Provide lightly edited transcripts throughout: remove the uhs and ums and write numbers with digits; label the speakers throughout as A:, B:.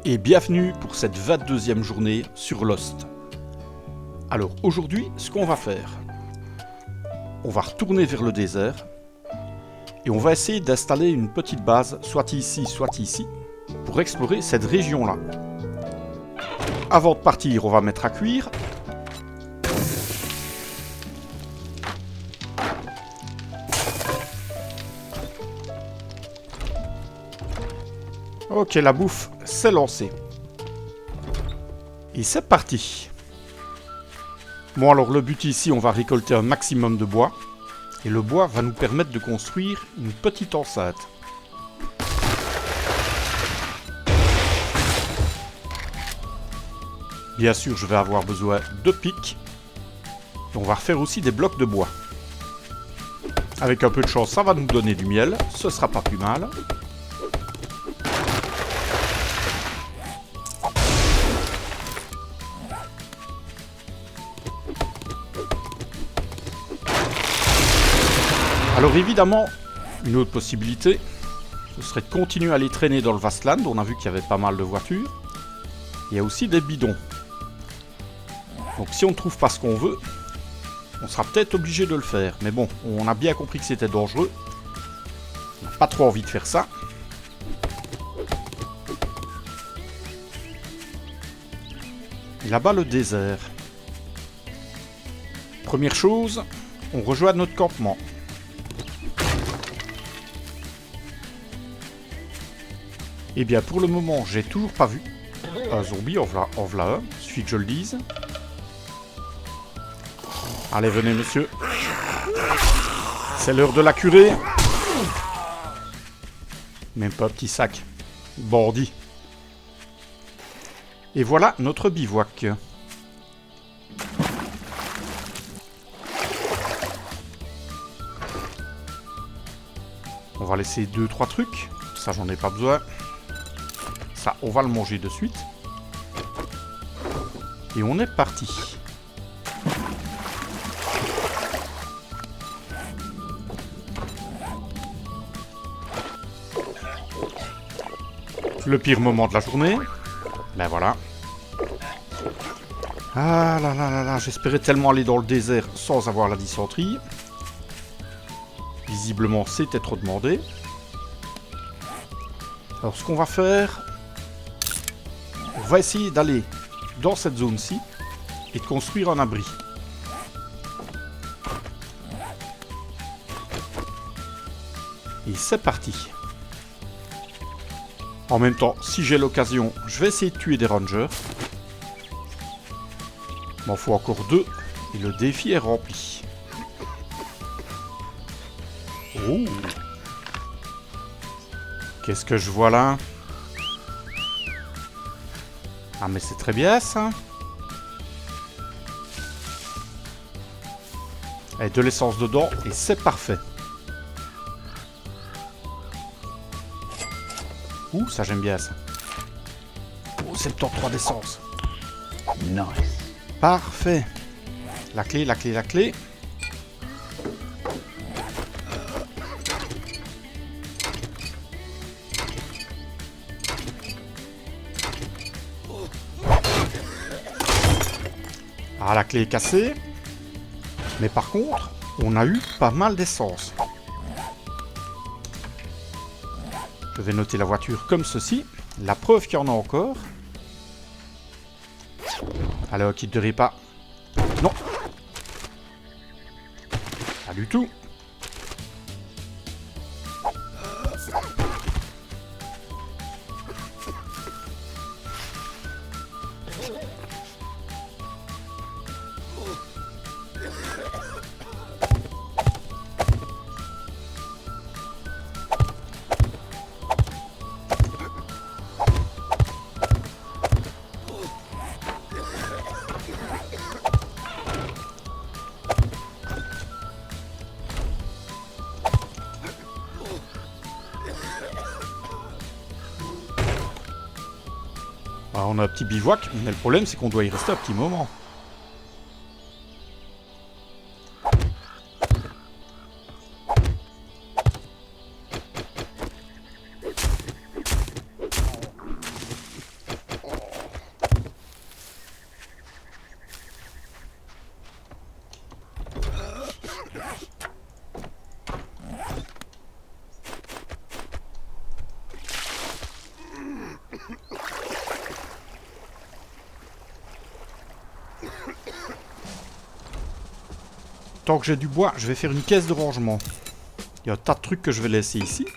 A: Et bienvenue pour cette 22e journée sur Lost. Alors aujourd'hui, ce qu'on va faire, on va retourner vers le désert et on va essayer d'installer une petite base, soit ici, pour explorer cette région-là. Avant de partir, on va mettre à cuire. Ok, la bouffe, c'est lancé. Et c'est parti. Bon, alors le but ici, on va récolter un maximum de bois. Et le bois va nous permettre de construire une petite enceinte. Bien sûr, je vais avoir besoin de pics. Et on va refaire aussi des blocs de bois. Avec un peu de chance, ça va nous donner du miel. Ce sera pas plus mal. Alors évidemment, une autre possibilité, ce serait de continuer à les traîner dans le Vastland. On a vu qu'il y avait pas mal de voitures. Il y a aussi des bidons. Donc si on ne trouve pas ce qu'on veut, on sera peut-être obligé de le faire. Mais bon, on a bien compris que c'était dangereux. On n'a pas trop envie de faire ça. Et là-bas, le désert. Première chose, on rejoint notre campement. Eh bien, pour le moment, j'ai toujours pas vu un zombie, en v'là un, il suffit que je le dise. Allez, venez, monsieur. C'est l'heure de la curée. Même pas un petit sac. Bandit. Et voilà notre bivouac. On va laisser 2-3 trucs. Ça, j'en ai pas besoin. Ça, on va le manger de suite. Et on est parti. Le pire moment de la journée. Ben voilà. Ah là là là là, j'espérais tellement aller dans le désert sans avoir la dysenterie. Visiblement, c'était trop demandé. Alors, ce qu'on va faire... On va essayer d'aller dans cette zone-ci et de construire un abri. Et c'est parti. En même temps, si j'ai l'occasion, je vais essayer de tuer des rangers. Il m'en faut encore 2 et le défi est rempli. Oh! Qu'est-ce que je vois là? Ah mais c'est très bien ça. Et de l'essence dedans et c'est parfait. Ouh, ça j'aime bien ça. Oh, 73 d'essence. Nice. Parfait. La clé, la clé, la clé. Ah, la clé est cassée. Mais par contre, on a eu pas mal d'essence. Je vais noter la voiture comme ceci. La preuve qu'il y en a encore. Alors, qui ne dirait pas. Non. Pas du tout. Ah, on a un petit bivouac, mais le problème c'est qu'on doit y rester un petit moment. Tant que j'ai du bois, je vais faire une caisse de rangement. Il y a un tas de trucs que je vais laisser ici.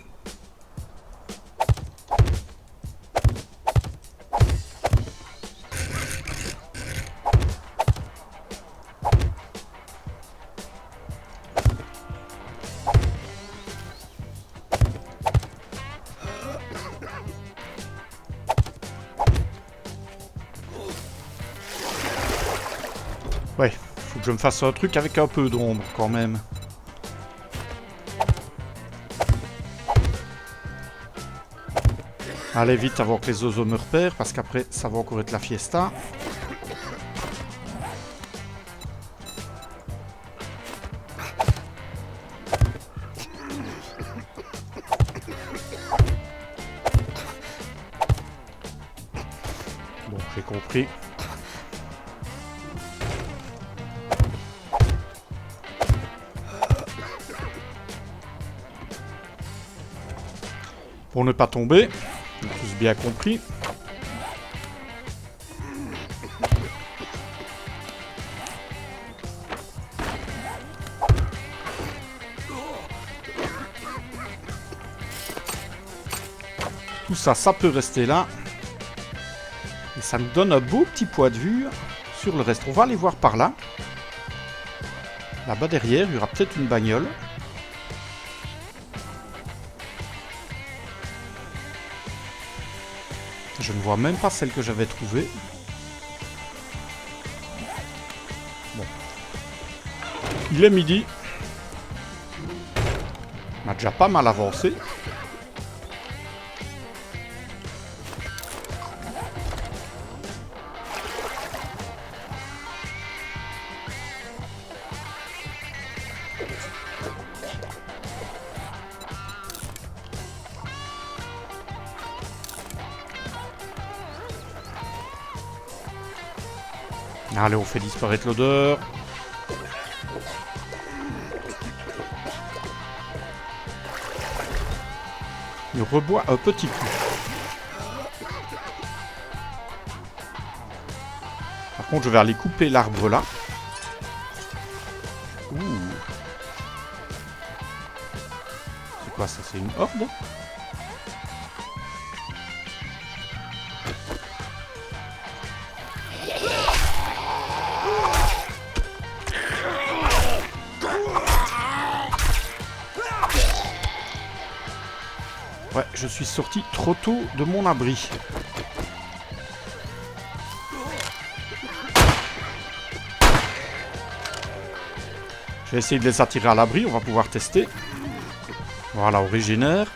A: Ouais, faut que je me fasse un truc avec un peu d'ombre quand même. Allez vite avant que les oiseaux me repèrent, parce qu'après ça va encore être la fiesta. Bon, j'ai compris. Pour ne pas tomber, on a tous bien compris. Tout ça, ça peut rester là. Et ça nous donne un beau petit point de vue sur le reste. On va aller voir par là. Là-bas derrière, il y aura peut-être une bagnole. Je ne vois même pas celle que j'avais trouvée. Bon. Il est midi. On a déjà pas mal avancé. Allez, on fait disparaître l'odeur. Il reboit un petit coup. Par contre, je vais aller couper l'arbre là. Ouh. C'est quoi ça? C'est une horde? Ouais, je suis sorti trop tôt de mon abri. Je vais essayer de les attirer à l'abri, on va pouvoir tester. Voilà, originaire.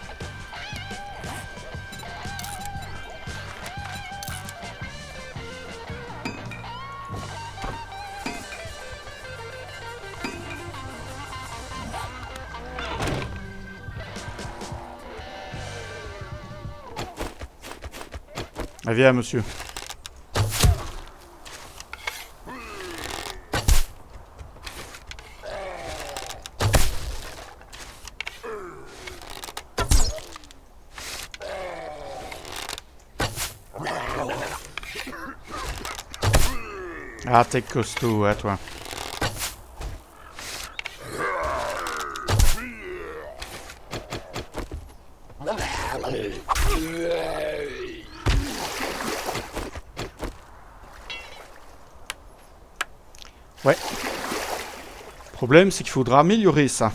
A: Ah, viens, monsieur. Ah, t'es costaud, hein, toi. Ouais. Le problème, c'est qu'il faudra améliorer ça.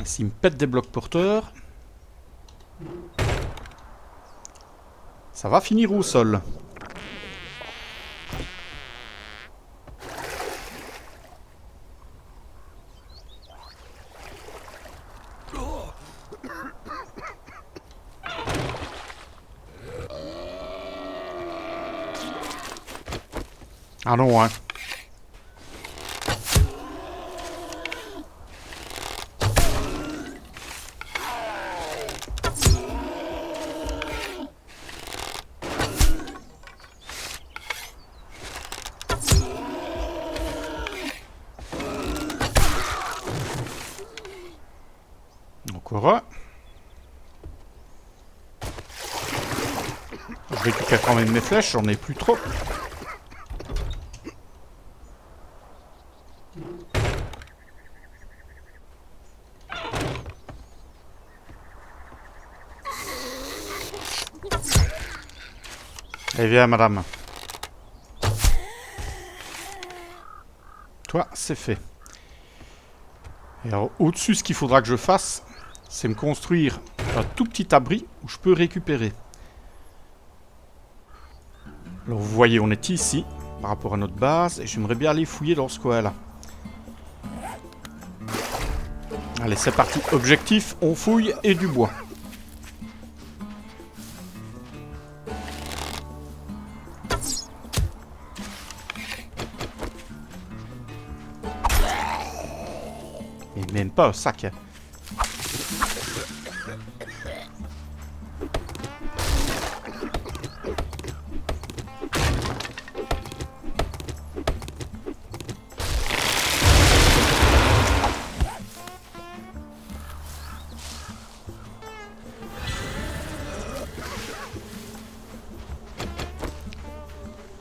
A: S'il me pète des blocs porteurs, ça va finir au sol. Ah non, hein. Encore un. Je récupère quand même mes flèches, j'en ai plus trop. Eh bien, madame. Toi, c'est fait. Et alors, au-dessus, ce qu'il faudra que je fasse, c'est me construire un tout petit abri où je peux récupérer. Alors, vous voyez, on est ici, par rapport à notre base, et j'aimerais bien aller fouiller dans ce coin-là. Allez, c'est parti. Objectif, on fouille et du bois. Et même pas un sac. Hein.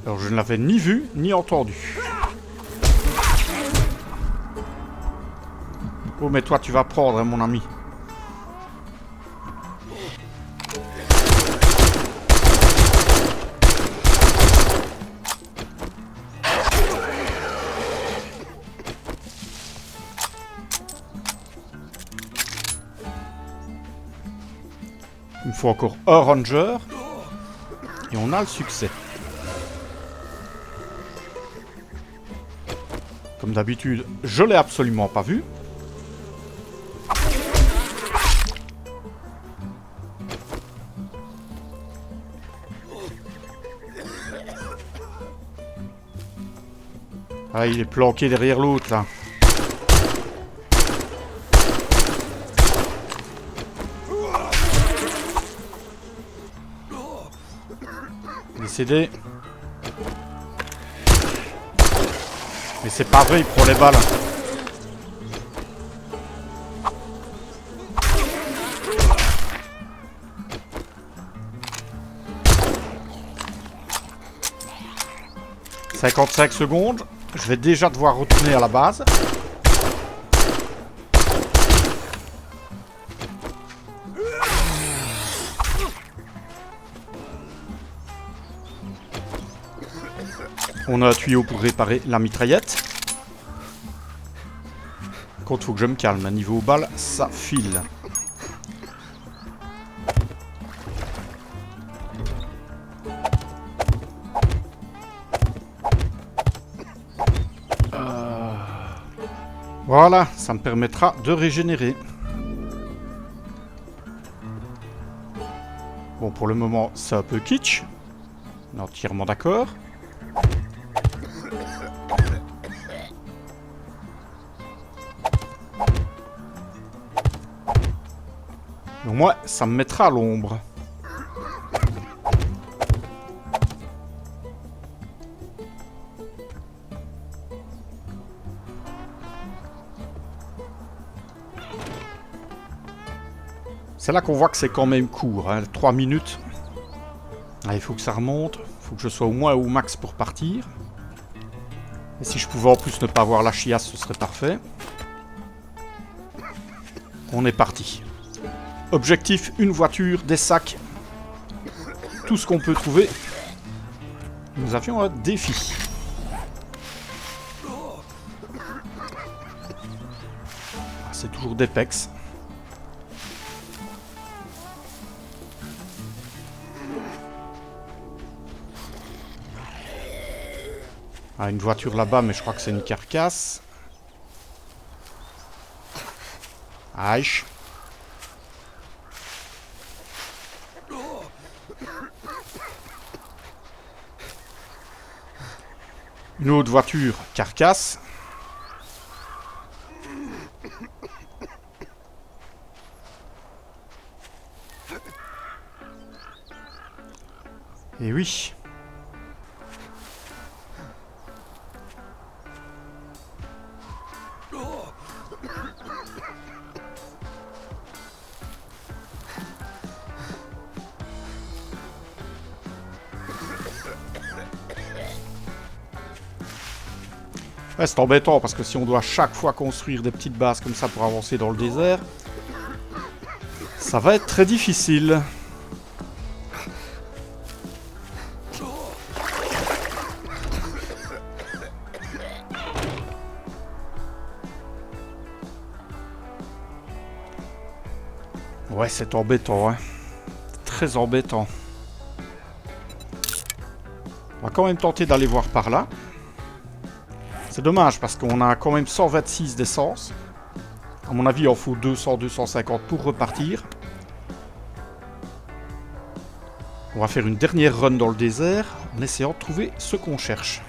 A: Alors, je ne l'avais ni vu, ni entendu. Oh, mais toi, tu vas prendre, hein, mon ami. Il me faut encore un ranger. Et on a le succès. Comme d'habitude, je l'ai absolument pas vu. Ah, il est planqué derrière l'autre, là. Décédé. Mais c'est pas vrai, il prend les balles. « 55 secondes. Je vais déjà devoir retourner à la base. On a un tuyau pour réparer la mitraillette. Contre, faut que je me calme. À niveau balle, ça file. Voilà, ça me permettra de régénérer. Bon, pour le moment, c'est un peu kitsch. On est entièrement d'accord. Au moins, ça me mettra à l'ombre. C'est là qu'on voit que c'est quand même court, hein, 3 minutes. Ah, il faut que ça remonte, il faut que je sois au moins au max pour partir. Et si je pouvais en plus ne pas avoir la chiasse, ce serait parfait. On est parti. Objectif, une voiture, des sacs. Tout ce qu'on peut trouver. Nous avions un défi. C'est toujours des pecs. Ah, une voiture là-bas, mais je crois que c'est une carcasse. Aïe. Une autre voiture carcasse. Et oui. Ouais, c'est embêtant parce que si on doit chaque fois construire des petites bases comme ça pour avancer dans le désert, ça va être très difficile. Ouais, c'est embêtant, hein. Très embêtant. On va quand même tenter d'aller voir par là. C'est dommage parce qu'on a quand même 126 d'essence. À mon avis, il en faut 200, 250 pour repartir. On va faire une dernière run dans le désert en essayant de trouver ce qu'on cherche.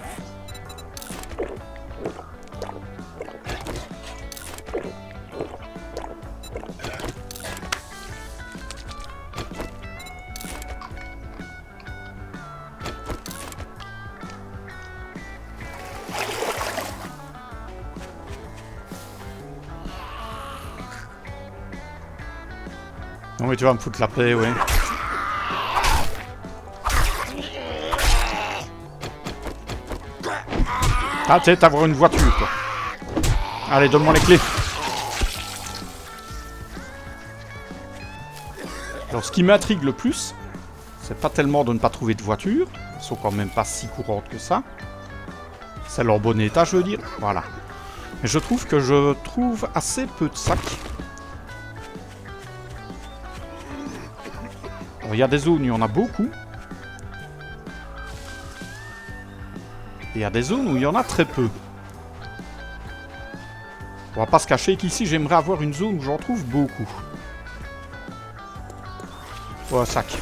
A: Non mais tu vas me foutre la paix, ouais. Ah, tu sais, t'avoir une voiture, quoi. Allez, donne-moi les clés. Alors, ce qui m'intrigue le plus, c'est pas tellement de ne pas trouver de voiture. Elles sont quand même pas si courantes que ça. Celles en bon état, je veux dire. Voilà. Mais je trouve que je trouve assez peu de sacs. Il y a des zones où il y en a beaucoup. Et il y a des zones où il y en a très peu. On va pas se cacher qu'ici, j'aimerais avoir une zone où j'en trouve beaucoup. Oh, un sac.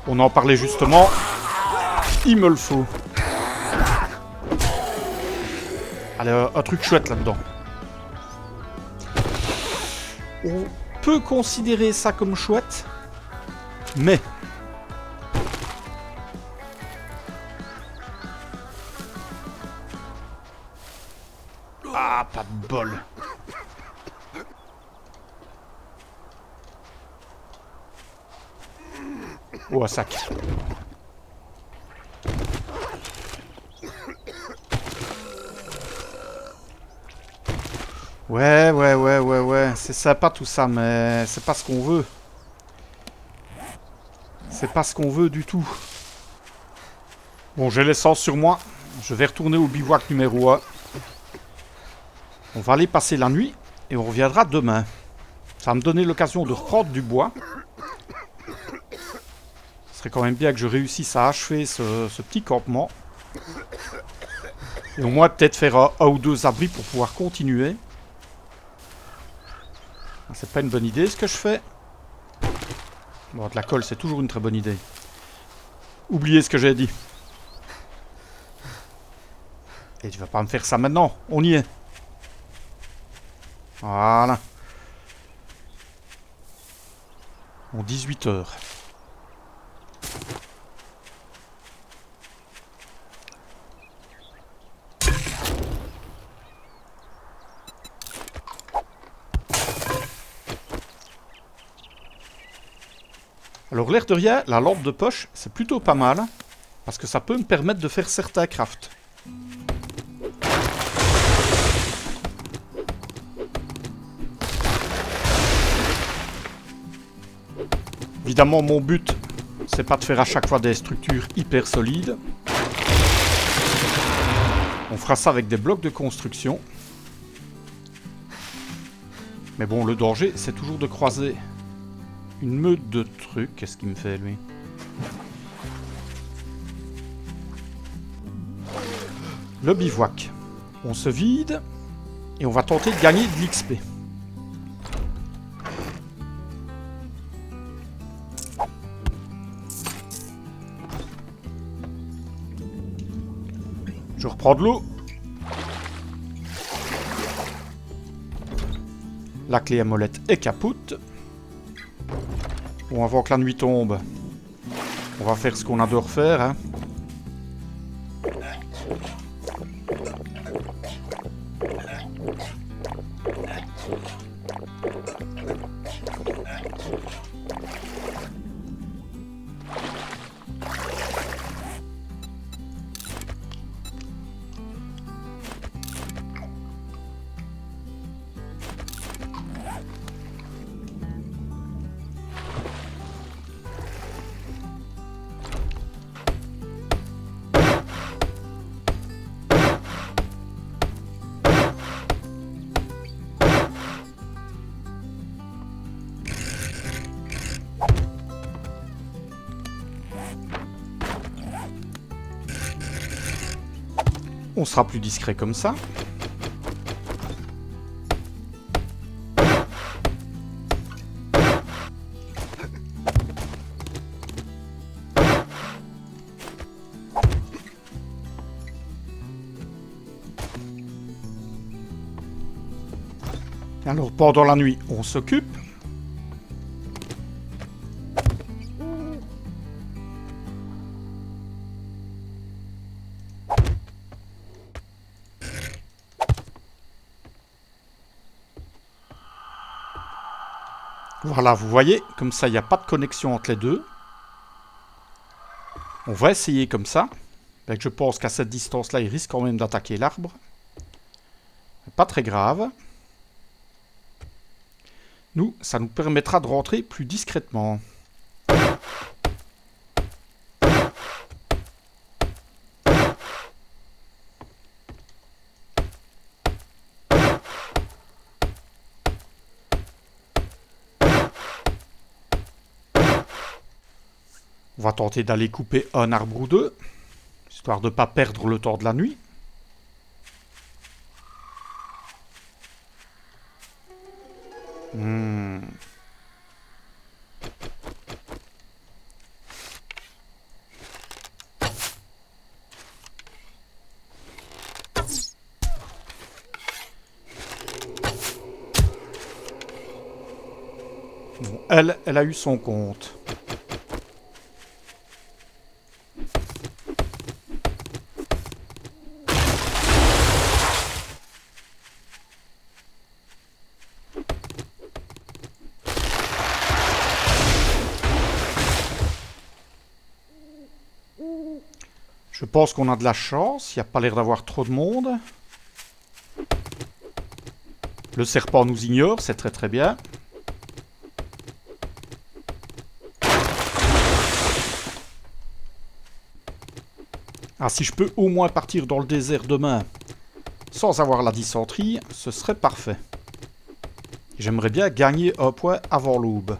A: On en parlait justement. Il me le faut. Allez, un truc chouette là-dedans. On peut considérer ça comme chouette. Mais... Ah, pas de bol. Oh, un sac. Ouais. C'est sympa tout ça, mais c'est pas ce qu'on veut. C'est pas ce qu'on veut du tout. Bon, j'ai l'essence sur moi. Je vais retourner au bivouac numéro 1. On va aller passer la nuit et on reviendra demain. Ça va me donner l'occasion de reprendre du bois. Ce serait quand même bien que je réussisse à achever ce petit campement. Et au moins peut-être faire un ou deux abris pour pouvoir continuer. C'est pas une bonne idée ce que je fais. Bon, de la colle, c'est toujours une très bonne idée. Oubliez ce que j'ai dit. Et tu vas pas me faire ça maintenant. On y est. Voilà. En 18 h. Alors l'air de rien, la lampe de poche, c'est plutôt pas mal. Parce que ça peut me permettre de faire certains crafts. Évidemment, mon but, c'est pas de faire à chaque fois des structures hyper solides. On fera ça avec des blocs de construction. Mais bon, le danger, c'est toujours de croiser une meute de trucs. Qu'est-ce qu'il me fait, lui? Le bivouac. On se vide et on va tenter de gagner de l'XP. prends de l'eau. La clé à molette est capote. Bon, avant que la nuit tombe, on va faire ce qu'on adore faire, hein. On sera plus discret comme ça. Alors, pendant la nuit, on s'occupe. Voilà, vous voyez, comme ça, il n'y a pas de connexion entre les deux. On va essayer comme ça. Donc, je pense qu'à cette distance-là, il risque quand même d'attaquer l'arbre. Pas très grave. Nous, ça nous permettra de rentrer plus discrètement. On va tenter d'aller couper un arbre ou deux, histoire de ne pas perdre le temps de la nuit. Bon, elle a eu son compte. Je pense qu'on a de la chance, il n'y a pas l'air d'avoir trop de monde. Le serpent nous ignore, c'est très très bien. Ah, si je peux au moins partir dans le désert demain sans avoir la dysenterie, ce serait parfait. J'aimerais bien gagner un point avant l'aube.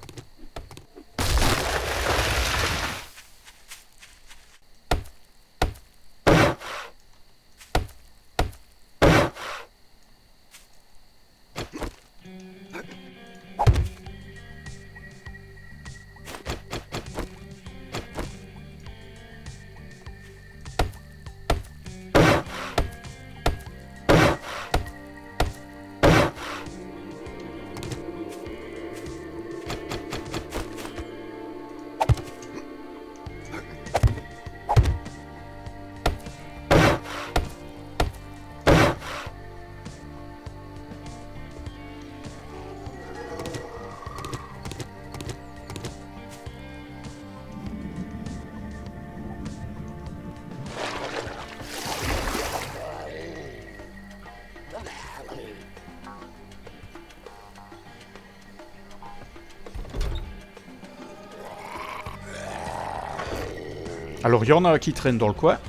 A: Alors, il y en a un qui traîne dans le coin.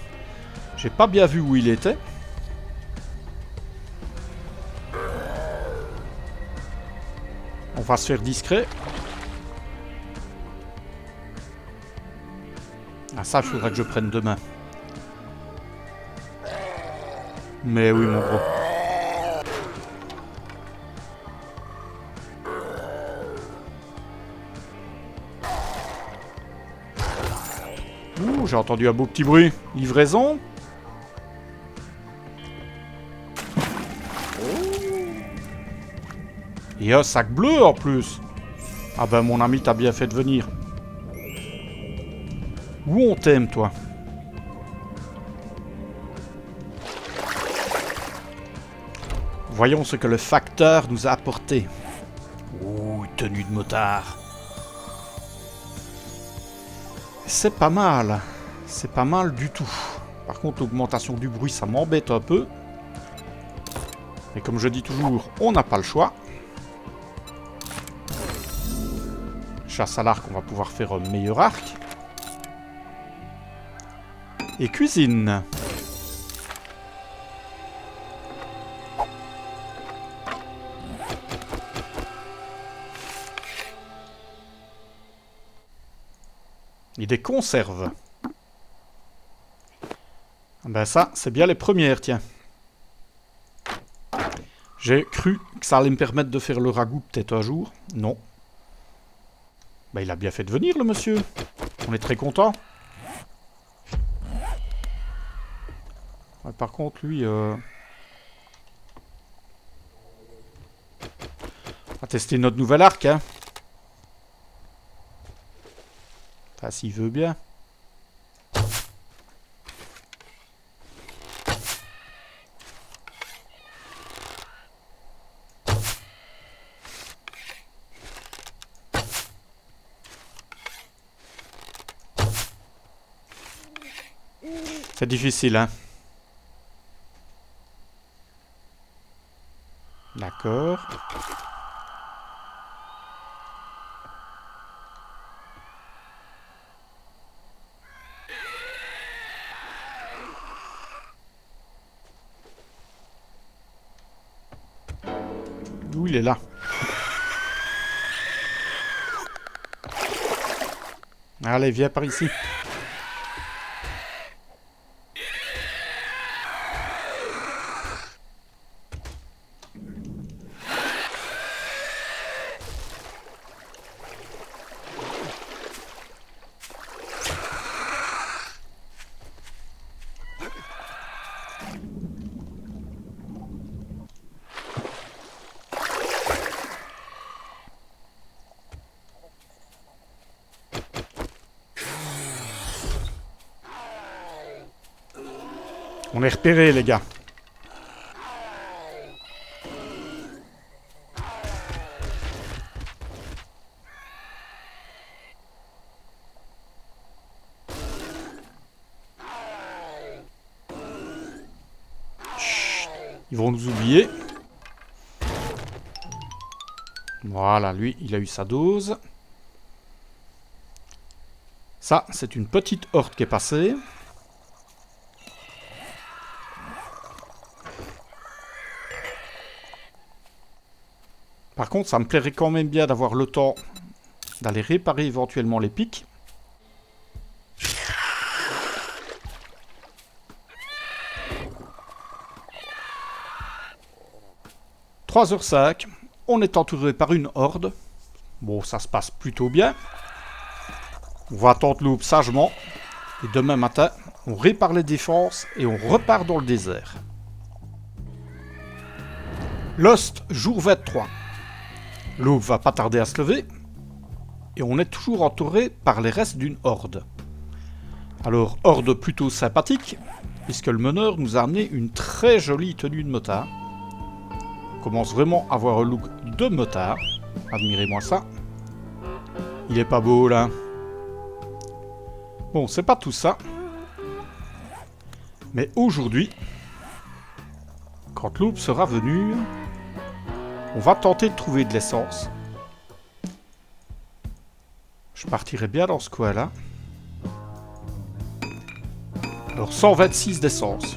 A: J'ai pas bien vu où il était. On va se faire discret. Ah, ça, il faudra que je prenne demain. Mais oui, mon gros. Ouh, j'ai entendu un beau petit bruit. Livraison. Et un sac bleu en plus. Ah ben mon ami, t'as bien fait de venir. Où on t'aime, toi? Voyons ce que le facteur nous a apporté. Ouh, tenue de motard. C'est pas mal. C'est pas mal du tout. Par contre, l'augmentation du bruit, ça m'embête un peu. Mais comme je dis toujours, on n'a pas le choix. Chasse à l'arc, on va pouvoir faire un meilleur arc. Et cuisine. Et des conserves. Ben ça, c'est bien les premières, tiens. J'ai cru que ça allait me permettre de faire le ragoût peut-être un jour. Non. Ben il a bien fait de venir, le monsieur. On est très content. Ouais, par contre, lui... On va tester notre nouvel arc, hein. Enfin, s'il veut bien. C'est difficile, hein. D'accord. Où il est là? Allez, viens par ici. On est repérés, les gars. Chut. Ils vont nous oublier. Voilà, lui, il a eu sa dose. Ça, c'est une petite horde qui est passée. Par contre, ça me plairait quand même bien d'avoir le temps d'aller réparer éventuellement les pics. « 3h05, on est entouré par une horde. Bon, ça se passe plutôt bien. On va attendre l'aube sagement. Et demain matin, on répare les défenses et on repart dans le désert. Lost, jour 23. L'aube va pas tarder à se lever. Et on est toujours entouré par les restes d'une horde. Alors, horde plutôt sympathique, puisque le meneur nous a amené une très jolie tenue de motard. On commence vraiment à avoir un look de motard. Admirez-moi ça. Il est pas beau, là. Bon, c'est pas tout ça. Mais aujourd'hui, quand l'aube sera venue, on va tenter de trouver de l'essence. Je partirai bien dans ce coin-là. Alors, 126 d'essence.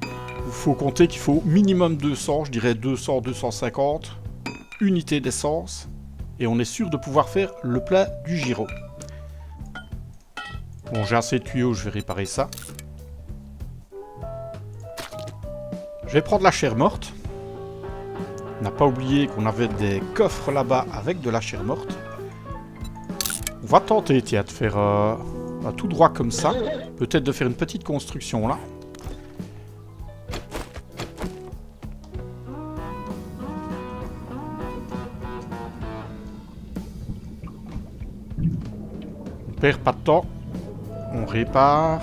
A: Il faut compter qu'il faut minimum 200, je dirais 200, 250 unités d'essence. Et on est sûr de pouvoir faire le plein du gyro. Bon, j'ai assez de tuyaux, je vais réparer ça. Je vais prendre la chair morte. On n'a pas oublié qu'on avait des coffres là-bas avec de la chair morte. On va tenter, tiens, de faire un tout droit comme ça. Peut-être de faire une petite construction là. On perd pas de temps. On répare.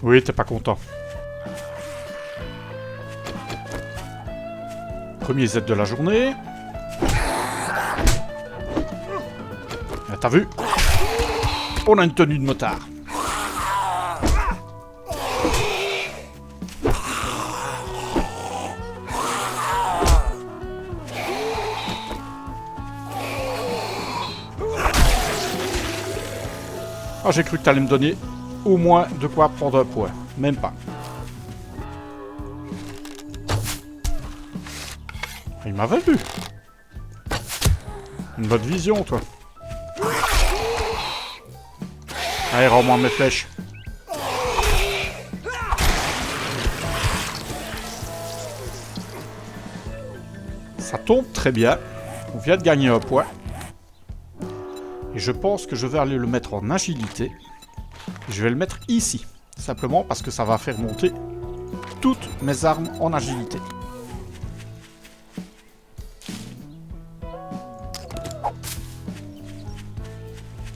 A: Oui, t'es pas content. Premier Z de la journée. Ah, t'as vu? On a une tenue de motard. Ah, j'ai cru que t'allais me donner au moins de quoi prendre un point. Même pas. Il m'avait vu. Une bonne vision, toi. Allez, rends-moi mes flèches. Ça tombe très bien. On vient de gagner un point. Et je pense que je vais aller le mettre en agilité. Je vais le mettre ici. Simplement parce que ça va faire monter toutes mes armes en agilité.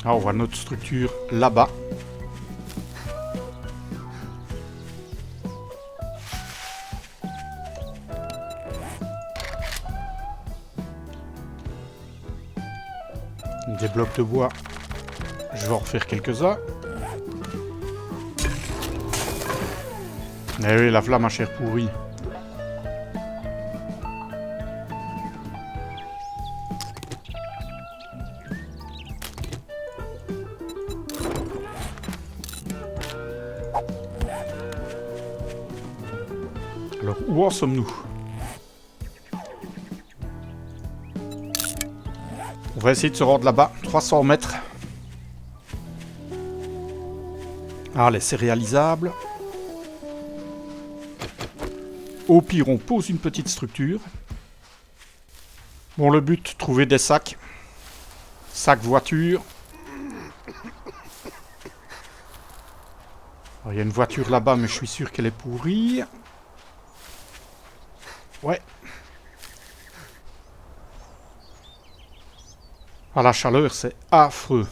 A: Ah, on voit notre structure là-bas. Des blocs de bois. Je vais en refaire quelques-uns. Eh oui, la flamme à chair pourrie. Alors, où en sommes-nous? On va essayer de se rendre là-bas, 300 mètres. Allez, c'est réalisable. Au pire, on pose une petite structure. Bon, le but, trouver des sacs. Sacs voiture. Il y a une voiture là-bas, mais je suis sûr qu'elle est pourrie. Ouais. Ah, la chaleur, c'est affreux.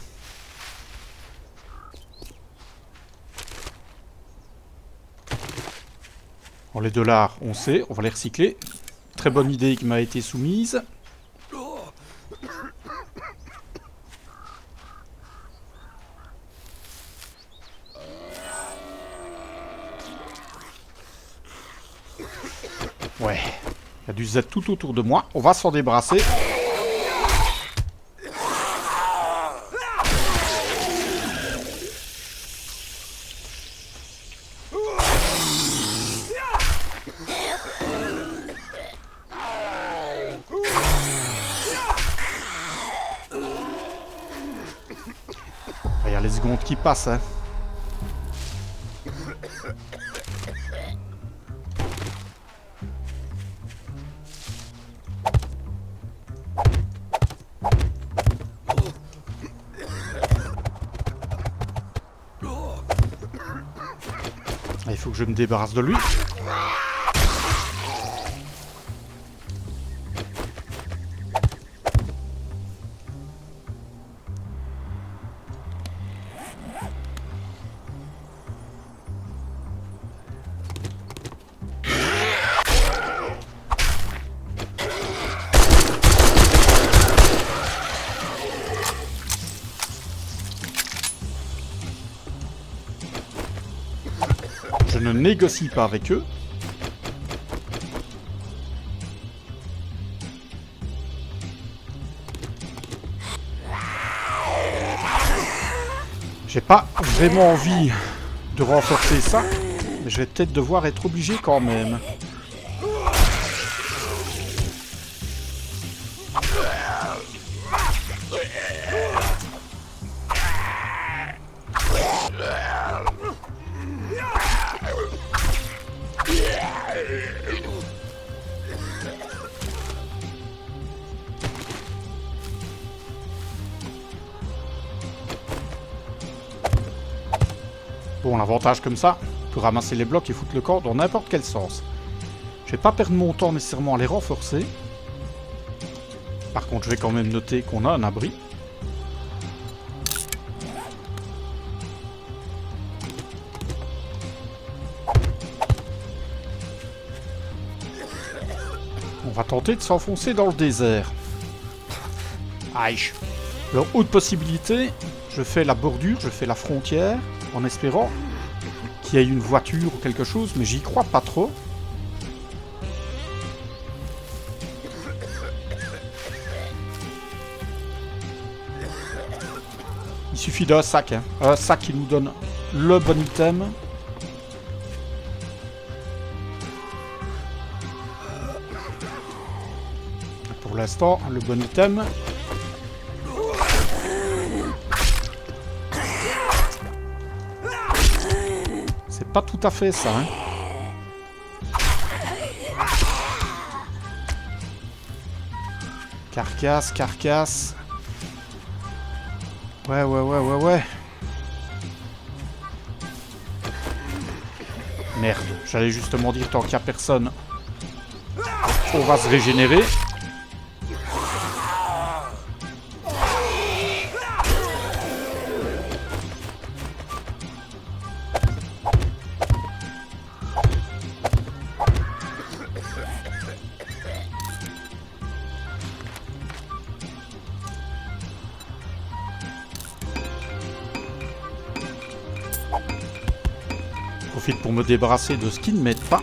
A: Bon, les dollars, on sait, on va les recycler. Très bonne idée qui m'a été soumise. Ouais, il y a du Z tout autour de moi. On va s'en débarrasser. Il y a les secondes qui passent, hein. Il faut que je me débarrasse de lui. Je ne négocie pas avec eux. J'ai pas vraiment envie de renforcer ça, mais je vais peut-être devoir être obligé quand même. Bon, l'avantage comme ça, on peut ramasser les blocs et foutre le camp dans n'importe quel sens. Je vais pas perdre mon temps nécessairement à les renforcer. Par contre, je vais quand même noter qu'on a un abri. On va tenter de s'enfoncer dans le désert. Aïe. Alors, autre possibilité, je fais la bordure, je fais la frontière, en espérant qu'il y ait une voiture ou quelque chose, mais j'y crois pas trop. Il suffit d'un sac, hein. Un sac qui nous donne le bon item. Pour l'instant, le bon item. C'est pas tout à fait ça, hein. Carcasse, carcasse. Ouais. Merde, j'allais justement dire tant qu'il n'y a personne, on va se régénérer. Profite pour me débarrasser de ce qui ne m'aide pas.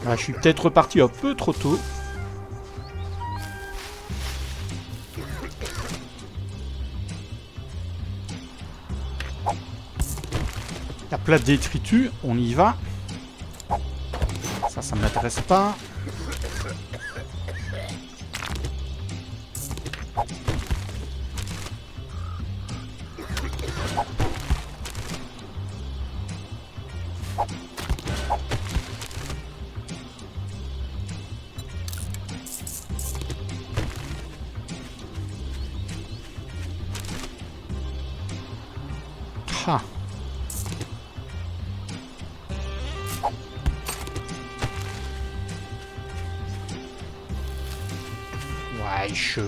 A: Ah, je suis peut-être reparti un peu trop tôt. La plate détritus, on y va. Ça ne m'intéresse pas. Ah. Wesh.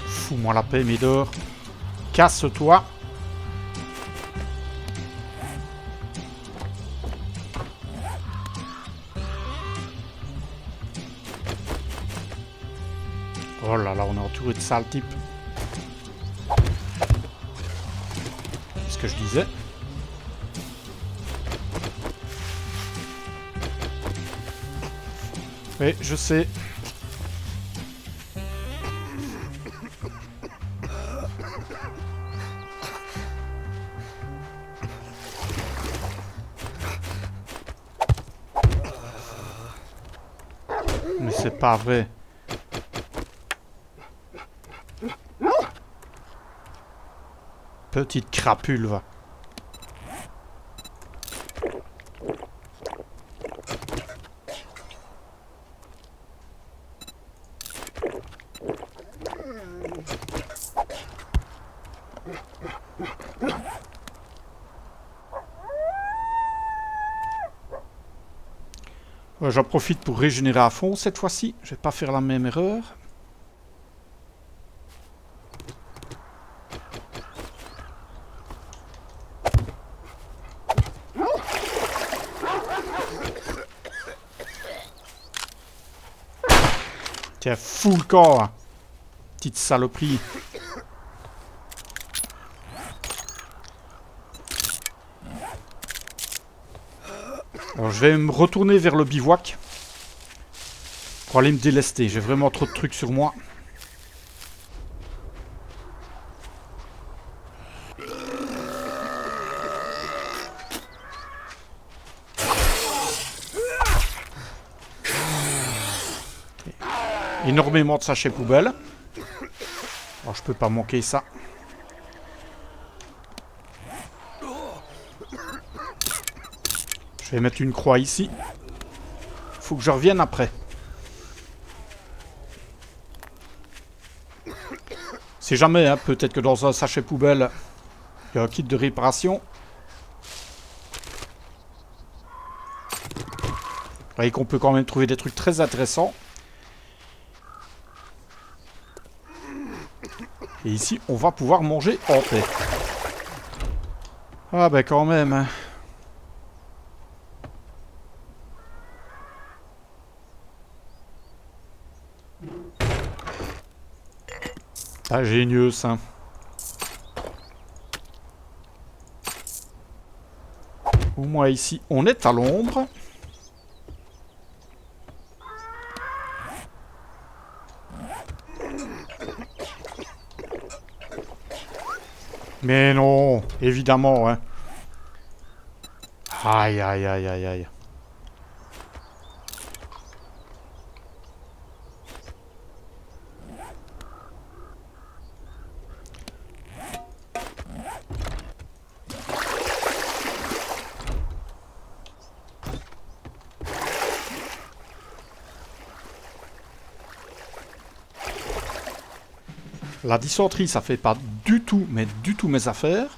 A: Fous-moi la paix, Médor. Casse-toi. Oh là là, on est entouré de sales types. C'est ce que je disais. Oui, je sais. Mais c'est pas vrai. Petite crapule, va. J'en profite pour régénérer à fond cette fois-ci. Je vais pas faire la même erreur. Tiens, fous le camp, hein. Petite saloperie. Alors je vais me retourner vers le bivouac. Pour aller me délester. J'ai vraiment trop de trucs sur moi. Énormément de sachets poubelles. Alors je peux pas manquer ça. Je vais mettre une croix ici. Faut que je revienne après. C'est jamais, hein, peut-être que dans un sachet poubelle, il y a un kit de réparation. Vous voyez qu'on peut quand même trouver des trucs très intéressants. Et ici, on va pouvoir manger en paix. Ah ben quand même. Ingénieux, ça. Au moins ici, on est à l'ombre. Mais non, évidemment, hein. Aïe, aïe, aïe, aïe, aïe. La dysenterie, ça fait pas du tout, mais du tout mes affaires.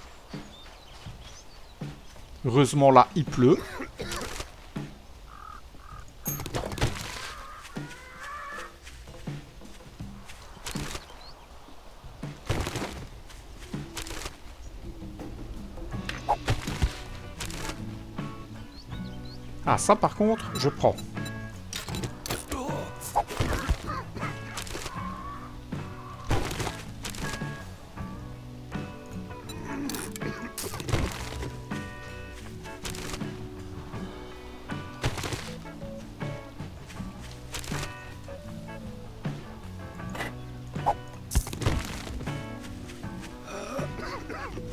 A: Heureusement, là, il pleut. Ah, ça, par contre, je prends.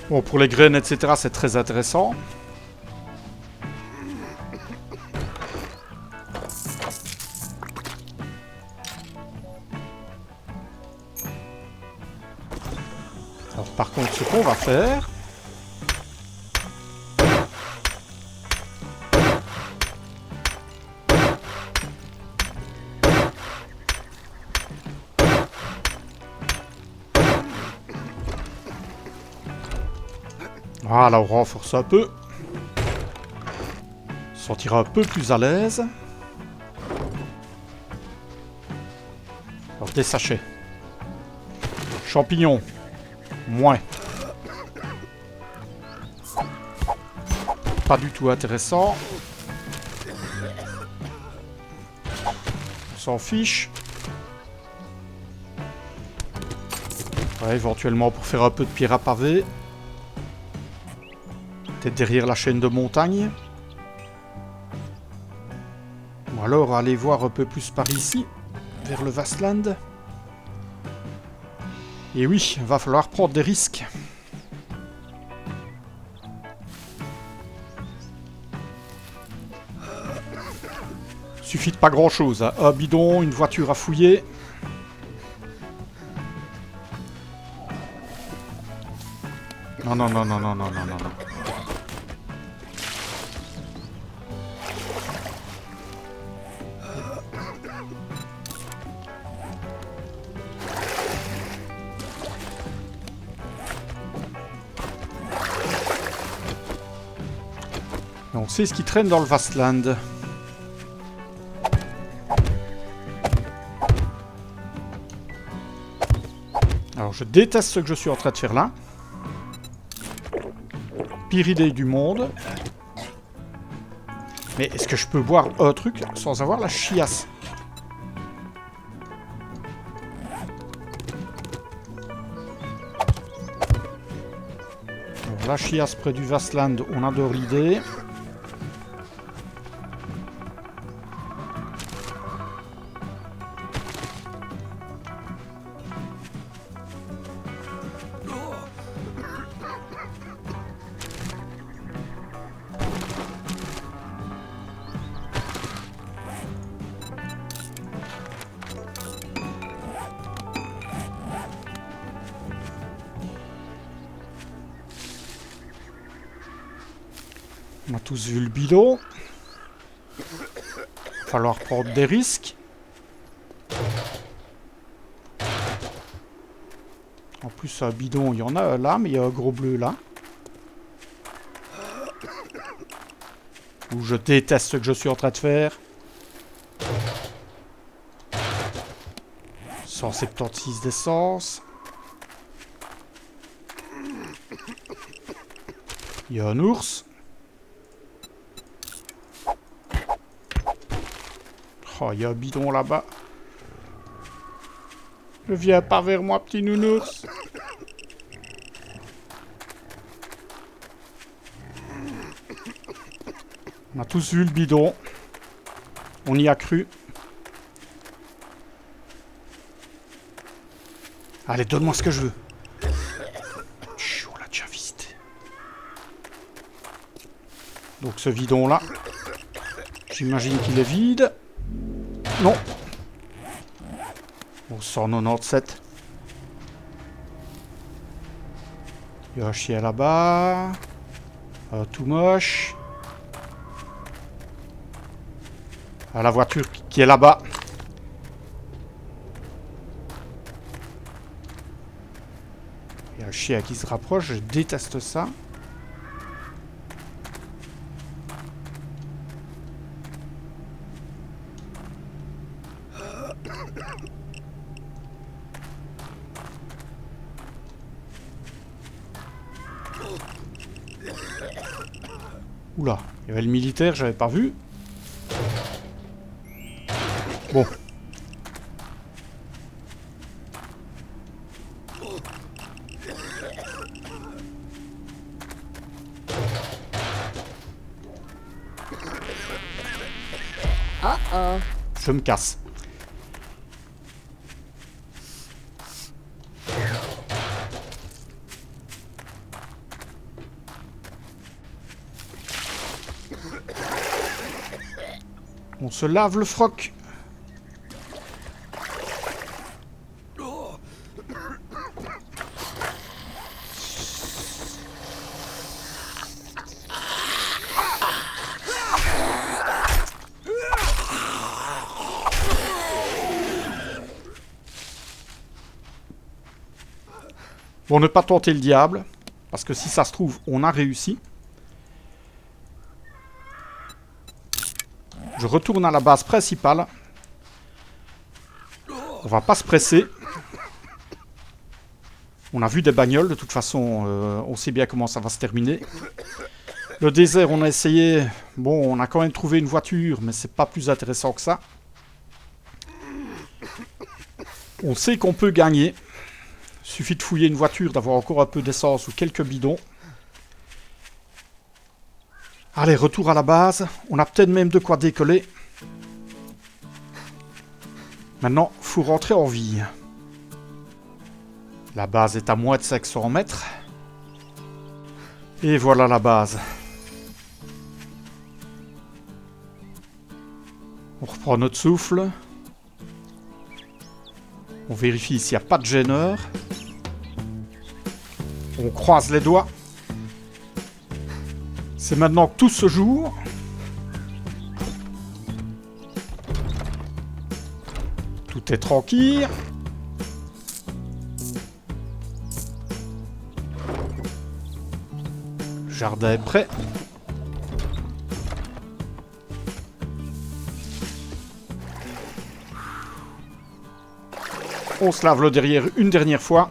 A: Bon, pour les graines, etc., c'est très intéressant. Alors, par contre, ce qu'on va faire... Voilà, on renforce un peu. On se sentira un peu plus à l'aise. Alors, des sachets. Champignons. Moins. Pas du tout intéressant. On s'en fiche. Ouais, éventuellement pour faire un peu de pierre à pavé. Peut-être derrière la chaîne de montagne. Ou alors aller voir un peu plus par ici, vers le Vastland. Et oui, va falloir prendre des risques. Suffit de pas grand-chose, hein. Un bidon, une voiture à fouiller. Non, non, non, non, non, non, non, non. On sait ce qui traîne dans le Vastland. Alors je déteste ce que je suis en train de faire là. Pire idée du monde. Mais est-ce que je peux boire un truc sans avoir la chiasse? La chiasse près du Vastland, on adore l'idée. On a tous vu le bidon. Il va falloir prendre des risques. En plus, un bidon, il y en a un là, mais il y a un gros bleu là. Où je déteste ce que je suis en train de faire. 176 d'essence. Il y a un ours. Oh, il y a un bidon là-bas. Ne viens pas vers moi, petit nounours. On a tous vu le bidon. On y a cru. Allez, donne-moi ce que je veux. Chut, on l'a déjà visité. Donc ce bidon-là, j'imagine qu'il est vide. Non. Bon, 197. Il y a un chien là-bas. Tout moche. La voiture qui est là-bas. Il y a un chien qui se rapproche. Je déteste ça. Oula, il y avait le militaire, j'avais pas vu. Bon.
B: Uh-oh.
A: Je me casse. On se lave le froc. Bon, ne pas tenter le diable, parce que si ça se trouve, on a réussi. Je retourne à la base principale. On va pas se presser. On a vu des bagnoles, de toute façon, on sait bien comment ça va se terminer. Le désert, on a essayé. Bon, on a quand même trouvé une voiture, mais c'est pas plus intéressant que ça. On sait qu'on peut gagner. Suffit de fouiller une voiture, d'avoir encore un peu d'essence ou quelques bidons. Allez, retour à la base. On a peut-être même de quoi décoller. Maintenant, faut rentrer en vie. La base est à moins de 500 mètres. Et voilà la base. On reprend notre souffle. On vérifie s'il n'y a pas de gêneur. On croise les doigts. C'est maintenant que tout se joue. Tout est tranquille. Le jardin est prêt. On se lave le derrière une dernière fois.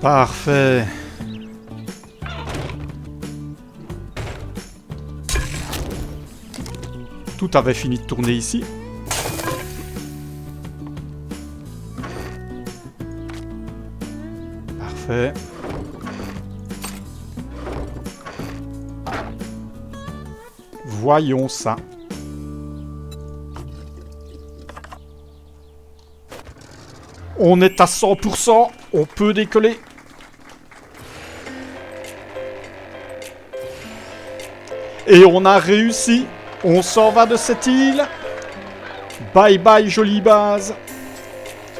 A: Parfait. Tout avait fini de tourner ici. Parfait. Voyons ça. On est à 100%, on peut décoller. Et on a réussi. On s'en va de cette île. Bye bye jolie base.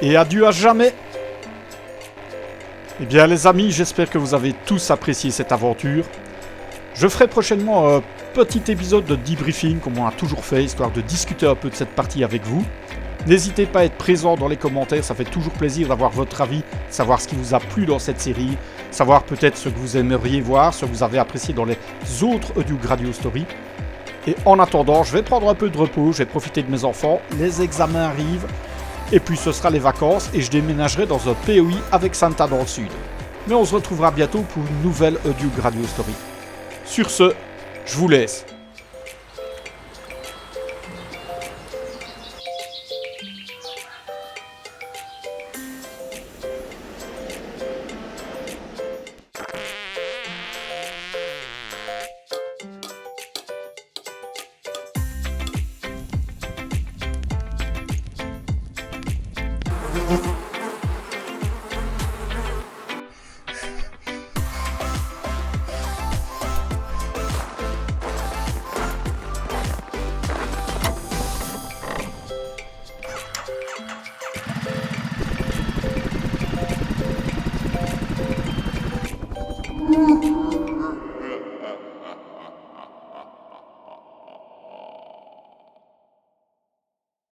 A: Et adieu à jamais. Eh bien les amis, j'espère que vous avez tous apprécié cette aventure. Je ferai prochainement un petit épisode de debriefing comme on a toujours fait, histoire de discuter un peu de cette partie avec vous. N'hésitez pas à être présent dans les commentaires, ça fait toujours plaisir d'avoir votre avis, savoir ce qui vous a plu dans cette série, savoir peut-être ce que vous aimeriez voir, ce que vous avez apprécié dans les autres Audio Gradio Story. Et en attendant, je vais prendre un peu de repos, je vais profiter de mes enfants, les examens arrivent, et puis ce sera les vacances, et je déménagerai dans un POI avec Santa dans le sud. Mais on se retrouvera bientôt pour une nouvelle Audio Gradio Story. Sur ce, je vous laisse.